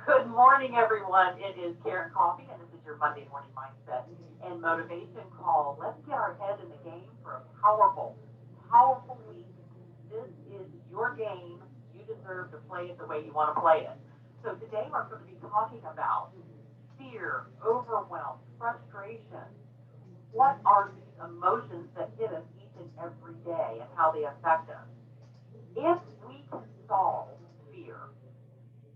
Good morning, everyone. It is Karen Coffee, and this is your Monday morning mindset and motivation call. Let's get our head in the game for a powerful, powerful week. This is your game. You deserve to play it the way you want to play it. So today we're going to be talking about fear, overwhelm, frustration. What are these emotions that hit us each and every day and how they affect us? If we can solve fear,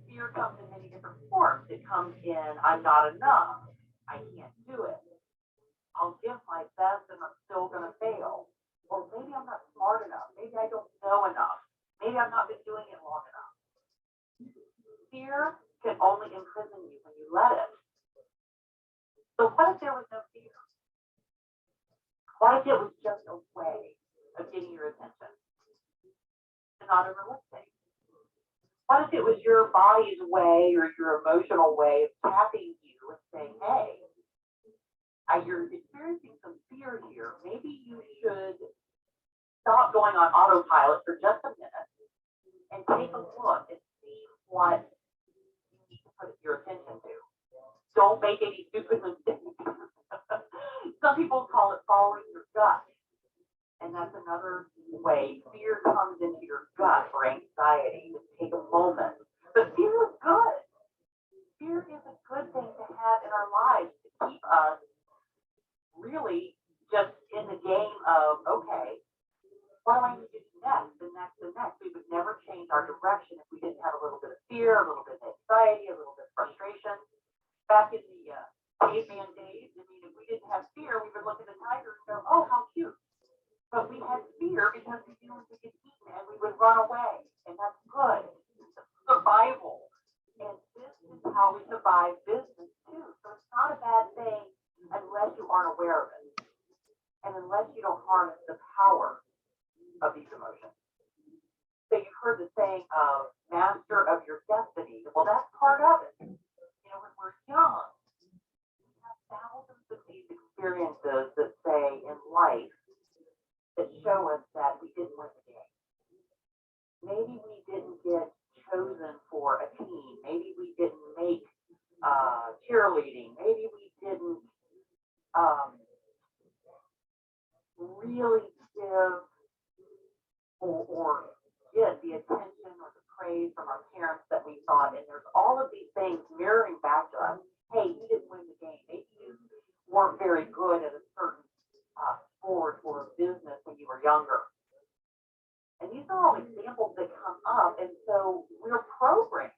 fear comes in many different forms. It comes in, I'm not enough. I can't do it. I'll give my best and I'm still going to fail. Or maybe I'm not smart enough. Maybe I don't know enough. Maybe I've not been doing it long enough. Fear can only imprison you when you let it. So what if there was no fear? What if it was just a way of getting your attention and not a real thing? What if it was your body's way or your emotional way of tapping you and saying, hey, you're experiencing some fear here. Maybe you should stop going on autopilot for just a minute and take a look and see what you need to put your attention to. Don't make any stupid mistakes. Some people call it following your gut. And that's another way fear comes into your gut for anxiety. Just take a moment. But fear is good. Fear is a good thing to have in our lives to keep us really just in the game of, okay, what do I need to do next and next and next? We would never change our direction if we didn't have a little bit of fear, a little bit of anxiety, a little bit of frustration. Back in the caveman days, I mean, if we didn't have fear, we would look at the tiger and go, oh, how cute. But we had fear because we knew we could get eaten and we would run away. And that's good. It's survival. And this is how we survive business too. So it's not a bad thing unless you aren't aware of it. And unless you don't harness the power of these emotions. So you've heard the saying of master of your destiny. Well, that's part of it. You know, when we're young, we have thousands of these experiences that say in life that show us that we didn't win the game. Maybe we didn't get chosen for a team. Maybe we didn't make cheerleading. Maybe we didn't really give or get the attention or the praise from our parents that we thought. And there's all of these things mirroring back to us. Hey, you didn't win the game. Maybe you weren't very good at a certain sport or business when you were younger. And these are all examples that come up. And so we're programmed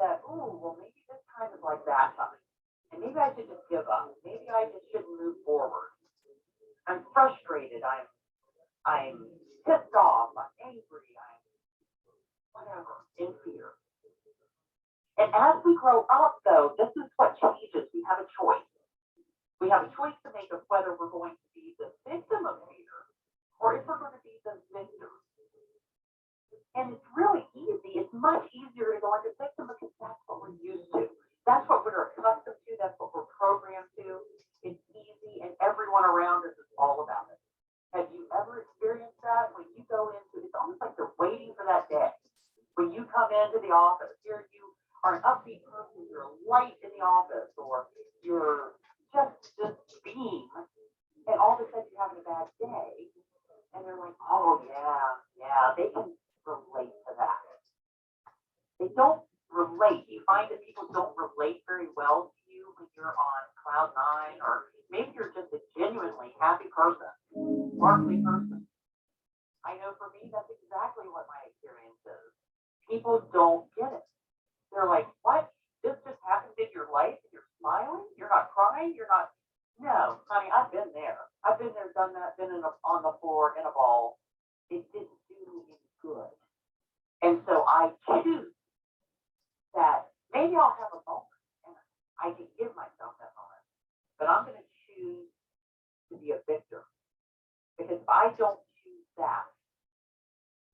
that, oh, well, maybe this time is like that time. And maybe I should just give up. Maybe I just shouldn't move forward. I'm frustrated. I'm pissed off. I'm angry. I'm whatever, in fear. And as we grow up, though, this is what changes. We have a choice. We have a choice to make of whether we're going to be the victim of fear or if we're going to be the victor. And it's really easy. It's much easier to go into victim because that's what we're used to. That's what we're accustomed to. That's what we're programmed to. It's easy, and everyone around us is all about it. Have you ever experienced that? When you go into, it's almost like you're waiting for that day. When you come into the office, here you are an upbeat person, you're a light in the office, or you're just this beam, and all of a sudden you're having a bad day, and they're like, oh yeah, they can relate to that. They don't relate. You find that people don't relate very well to you when you're on cloud nine, or maybe you're just a genuinely happy person, sparkly person. I know for me, that's exactly what my experience is. People don't get it. They're like, what? This just happened in your life and you're smiling? You're not crying? You're not? No, honey, I've been there. I've been there, done that, been on the floor in a ball. It didn't do me any good. And so I choose that maybe I'll have a moment and I can give myself that moment. But I'm going to choose to be a victor. Because if I don't choose that,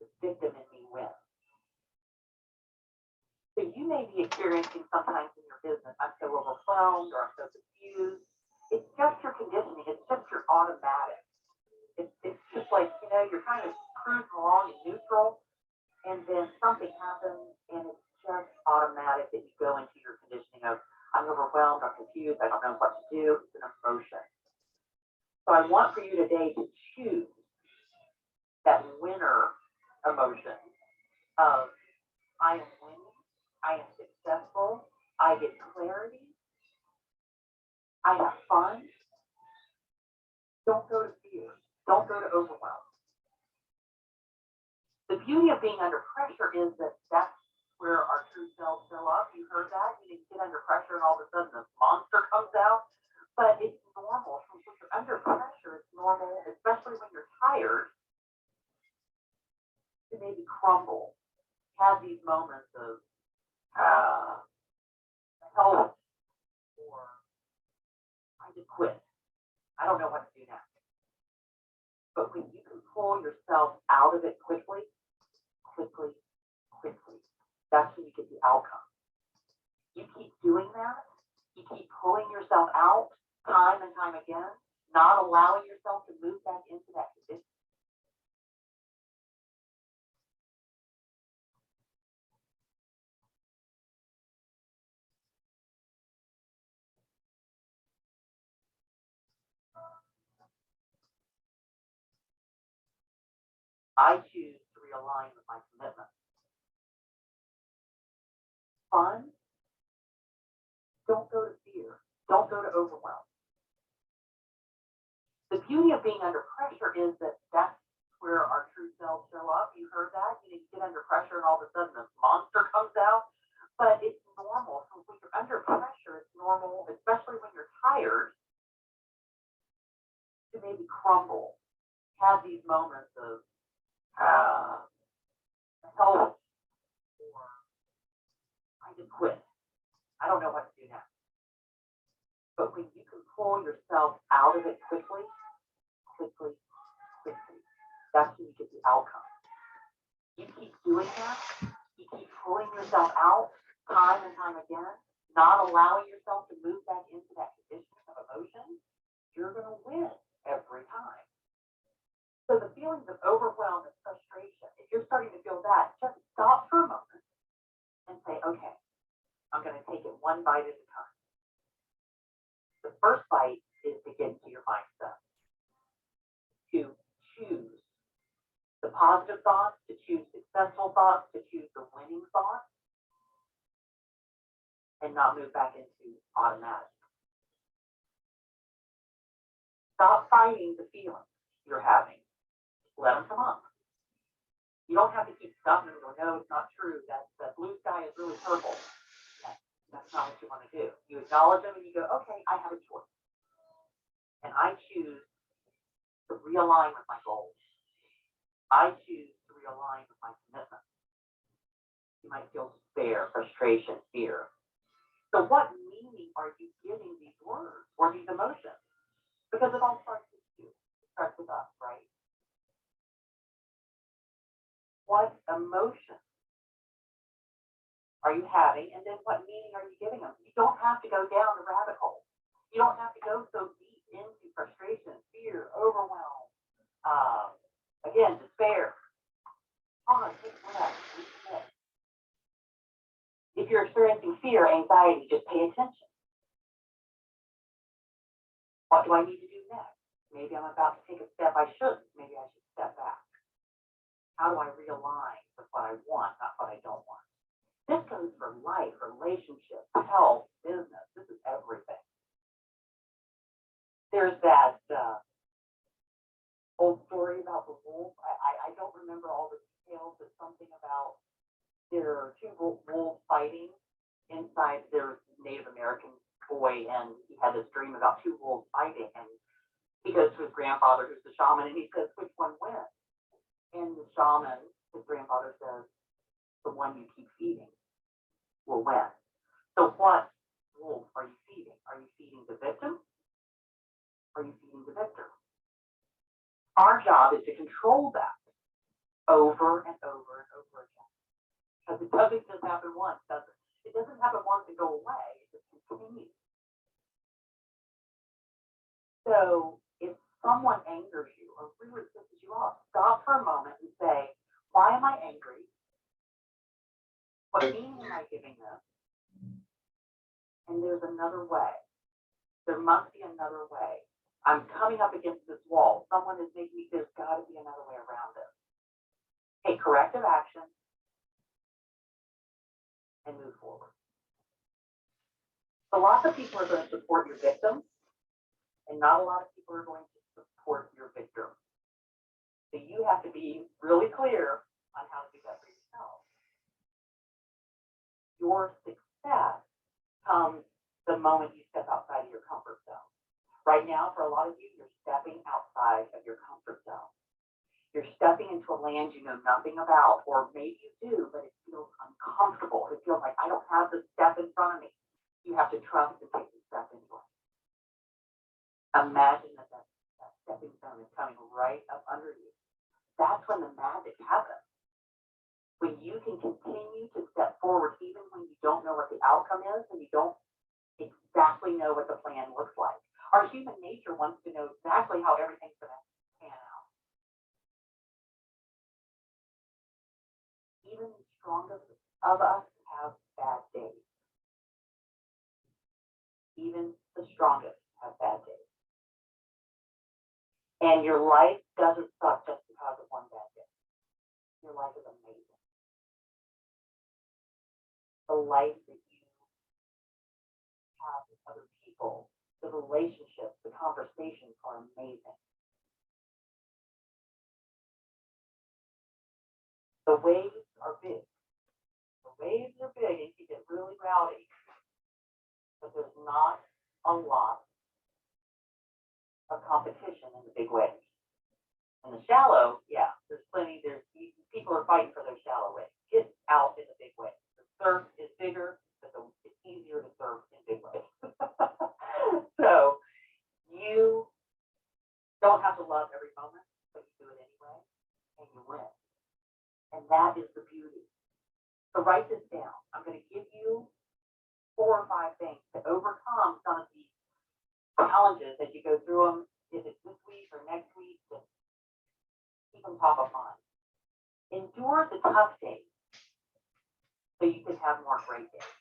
the victim in me wins. So you may be experiencing sometimes in your business, I'm so overwhelmed or I'm so confused. It's just your conditioning. It's just your automatic. It's just like, you're kind of cruising along in neutral, and then something happens and day to choose that winner emotion of I am winning, I am successful, I get clarity, I have fun. Don't go to fear. Don't go to overwhelm. The beauty of being under pressure is that that's where our true selves show up. You heard that? You didn't get under pressure and all of a sudden this monster comes out. But it's normal. When you're under pressure, it's normal, especially when you're tired, to maybe crumble, have these moments of help, or I just quit. I don't know what to do next. But when you can pull yourself out of it quickly, that's when you get the outcome. You keep doing that, you keep pulling yourself out time and time again, not allowing yourself to move back into that condition. I choose to realign with my commitment. Fun, don't go to fear. Don't go to overwhelm. The beauty of being under pressure is that that's where our true selves show up. You heard that? You get under pressure and all of a sudden this monster comes out. But it's normal. So when you're under pressure, it's normal, especially when you're tired, to maybe crumble, have these moments of help, or I just quit. I don't know what to do next. But when you can pull yourself out of it quickly, that's when you get the outcome. You keep doing that, you keep pulling yourself out time and time again, not allowing yourself to move back into that condition of emotion, you're going to win every time. So the feelings of overwhelm and frustration, if you're starting to feel that, just stop for a moment and say, okay, I'm going to take it one bite at a time. The first bite is to get into your mindset, to choose the positive thoughts, to choose successful thoughts, to choose the winning thoughts, and not move back into automatic. Stop fighting the feelings you're having. Let them come up. You don't have to keep stuffing them and go, no, it's not true. That blue sky is really purple. That's not what you want to do. You acknowledge them and you go, okay, I have a choice. And I choose to realign with my goals. I choose to realign with my commitment. You might feel despair, frustration, fear. So what meaning are you giving these words or these emotions? Because it all starts with you. It starts with us, right? What emotion are you having? And then what meaning are you giving them? You don't have to go down the rabbit hole. You don't have to go so deep into frustration, fear, overwhelm, again, despair. Pause, take a breath, recommit. If you're experiencing fear, anxiety, just pay attention. What do I need to do next? Maybe I'm about to take a step I shouldn't. Maybe I should step back. How do I realign with what I want, not what I don't want? This goes for life, relationships, health, business. This is everything. There's that old story about the wolf. I don't remember all the details, but something about there are two wolves fighting inside their Native American boy, and he had this dream about two wolves fighting, and he goes to his grandfather, who's the shaman, and he says, which one wins? And the shaman, his grandfather says, the one you keep feeding will win. So what wolf are you feeding? Are you feeding the victim? Or are you feeding the victor? Our job is to control that over and over and over again. Because it doesn't just happen once, does it? It doesn't happen once and go away. It just continues. So if someone angers you or really pisses you off, stop for a moment and say, why am I angry? What meaning am I giving this? And there's another way. There must be another way. I'm coming up against this wall. Someone is making me, there's got to be another way around this. Take corrective action and move forward. So lots of people are going to support your victims, and not a lot of people are going to support your victim. So you have to be really clear on how to do that for yourself. Your success comes the moment you step outside of your comfort zone. Right now, for a lot of you, you're stepping outside of your comfort zone. You're stepping into a land you know nothing about, or maybe you do, but it feels uncomfortable. It feels like I don't have the step in front of me. You have to trust and take the step anyway. Imagine that stepping stone is coming right up under you. That's when the magic happens. When you can continue to step forward, even when you don't know what the outcome is and you don't exactly know what the plan looks like. Our human nature wants to know exactly how everything's going to pan out. Even the strongest of us have bad days. Even the strongest have bad days. And your life doesn't suck just because of one bad day. Your life is amazing. The life that you have with other people, the relationships, the conversations are amazing. The waves are big. The waves are big and you get really rowdy. But there's not a lot of competition in the big waves. In the shallow, yeah, there's plenty. People are fighting for those shallow waves. Get out in the big waves. The surf is bigger, but it's easier to surf in big waves. So you don't have to love every moment, but you do it anyway, and you win. And that is the beauty. So write this down. I'm going to give you 4 or 5 things to overcome some of these challenges as you go through them. If it's this week or next week, just keep them top of mind. Endure the tough days so you can have more great days.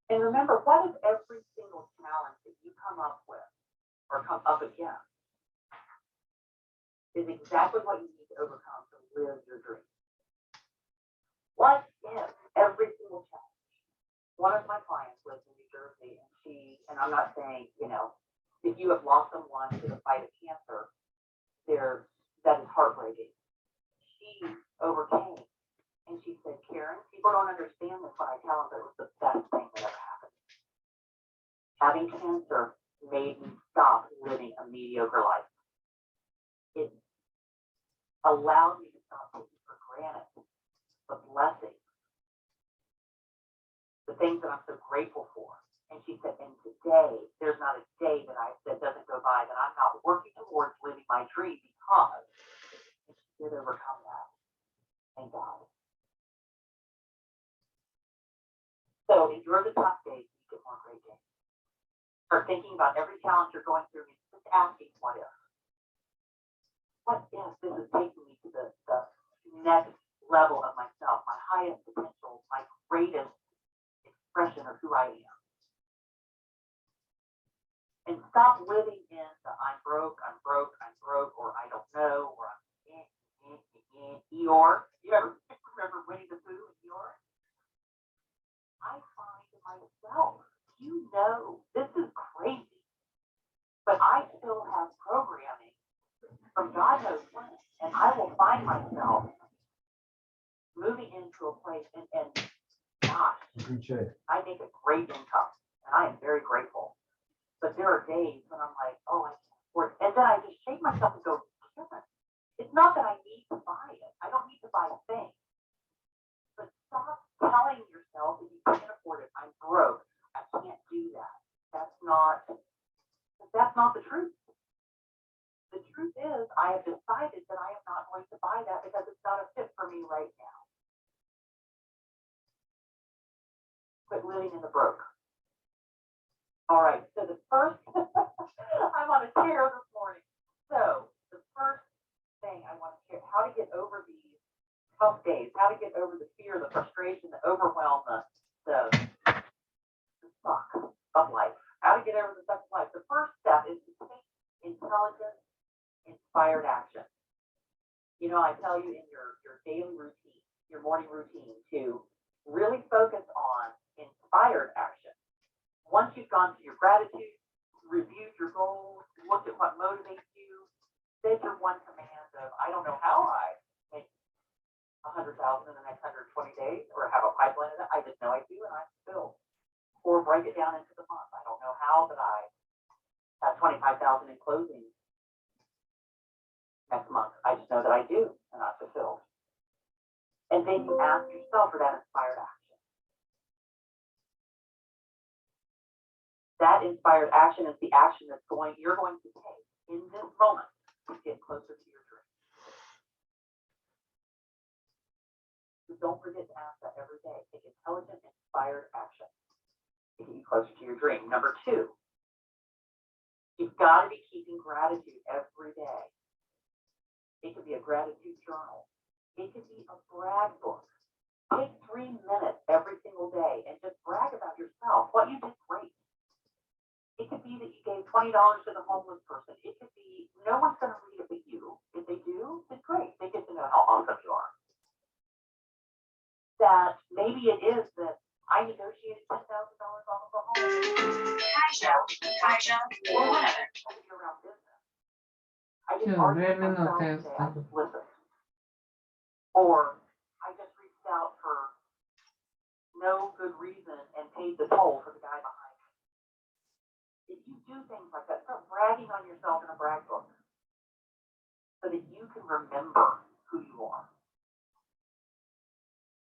And remember, what if every single challenge that you come up with or come up against is exactly what you need to overcome to live your dream? What if every single challenge? One of my clients lives in New Jersey, and I'm not saying, if you have lost someone to the fight of cancer, that is heartbreaking. She overcame, and she said, Karen, people don't understand this when I tell them that it was the best thing that ever happened. Having cancer made me stop living a mediocre life. It allowed me to stop taking for granted the blessings, the things that I'm so grateful for. And she said, and today, there's not a day that doesn't go by that I'm not working towards living my dream because she did overcome that. Thank God. So endure the tough days, you get more great days. Start thinking about every challenge you're going through and just asking, what if? What if this is taking me to the next level of myself, my highest potential, my greatest expression of who I am? And stop living in the I'm broke, or I don't know, or I'm Eeyore. You ever remember Winnie the Pooh and Eeyore? I find myself, this is crazy, but I still have programming from God knows when, and I will find myself moving into a place, and gosh, I make a great income, and I am very grateful. But there are days when I'm like, oh, I can't afford it. And then I just shake myself and go, Karen, it's not that I need to buy it. I don't need to buy a thing. But stop telling yourself that you can't afford it. I'm broke. I can't do that. That's not the truth. The truth is, I have decided that I am not going to buy that because it's not a fit for me right now. Quit living in the broke. All right, so the first, I'm on a tear this morning. So the first thing I want to share, how to get over these tough days, how to get over the fear, the frustration, the overwhelm, the suck of life. how to get over the second life. The first step is to take intelligent, inspired action. You know, I tell you in your daily routine, your morning routine, to really focus on inspired action. Once you've gone through your gratitude, reviewed your goals, looked at what motivates you, said your one command of, I don't know how I make 100,000 in the next 120 days or have a pipeline of that. I just know I do and I'm fulfilled. Or break it down into the month. I don't know how that I have 25,000 in closing next month. I just know that I do and I'm fulfilled. And then you ask yourself for that inspired action. That inspired action is the action that's you're going to take in this moment to get closer to your dream. So don't forget to ask that every day. Take intelligent, inspired action to get you closer to your dream. Number 2, you've got to be keeping gratitude every day. It could be a gratitude journal. It could be a brag book. Take 3 minutes every single day and just brag about yourself, what you did great. It could be that you gave $20 to the homeless person. It could be, no one's going to read it but you. If they do, it's great. They get to know how awesome you are. That maybe it is that I negotiated $10,000 off of a home. Or whatever. Around business. I just argued with myself today. I just listened. Or I just reached out for no good reason and paid the toll for the guy behind me. If you do things like that, start bragging on yourself in a brag book so that you can remember who you are.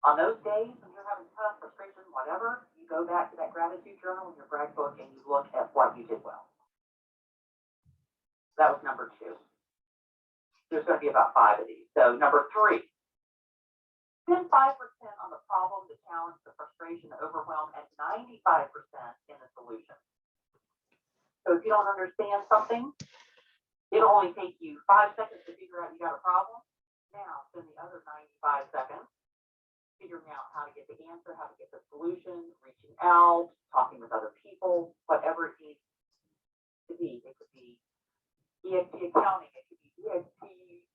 On those days when you're having tough, frustration, whatever, you go back to that gratitude journal in your brag book and you look at what you did well. That was number 2. There's going to be about 5 of these. So number 3, spend 5% on the problem, the challenge, the frustration, the overwhelm, and 95% in the solution. So if you don't understand something, it'll only take you 5 seconds to figure out you got a problem. Now spend the other 95 seconds figuring out how to get the answer, how to get the solution, reaching out, talking with other people, whatever it needs to be. It could be EXP accounting, it could be EXP,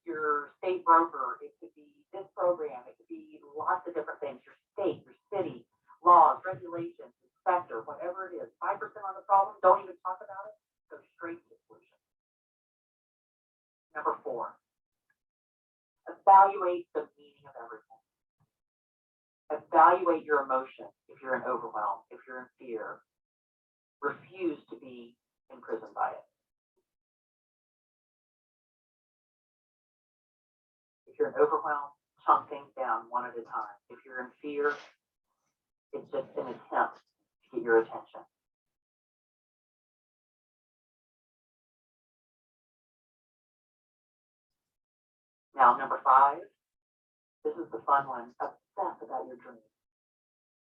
your state broker, it could be this program, it could be lots of different things, your state, your city, laws, regulations, inspector, whatever it is. 5% on the problem, don't even talk about it, go straight to the solution. Number 4, evaluate the meaning of everything. Evaluate your emotion. If you're in overwhelm, if you're in fear, refuse to be imprisoned by it. If you're in overwhelm, chunk things down one at a time. If you're in fear, it's just an attempt to get your attention. Now, number 5, this is the fun one. Obsess about your dreams.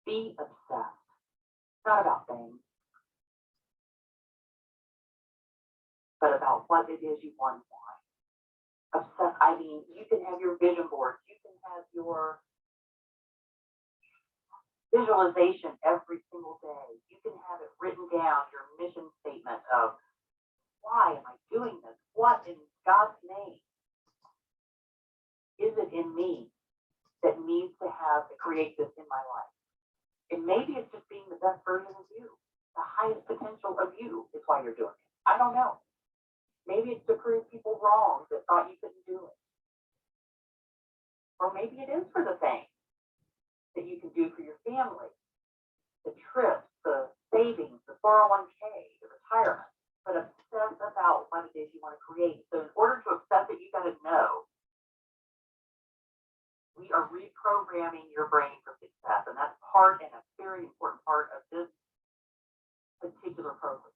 Be obsessed. It's not about things, but about what it is you want. Obsess, I mean, you can have your vision board. You can have your visualization every single day. You can have it written down, your mission statement of why am I doing this? What in God's name is it in me that needs to create this in my life? And maybe it's just being the best version of you. The highest potential of you is why you're doing it. I don't know. Maybe it's to prove people wrong that thought you couldn't do it. Or maybe it is for the things that you can do for your family, the trips, the savings, the 401k, the retirement. But obsess about what it is you want to create. So in order to obsess it, you got to know we are reprogramming your brain for success. And that's part and a very important part of this particular program.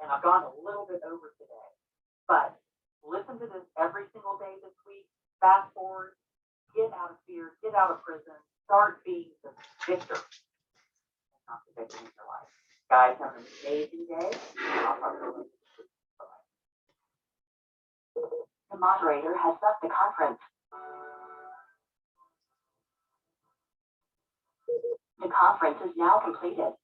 And I've gone a little bit over today, but listen to this every single day this week. Fast forward, get out of fear, get out of prison, start being the victor, not the victim in your life. Guys, have an amazing day. I'll talk to you later. The moderator has left the conference. The conference is now completed.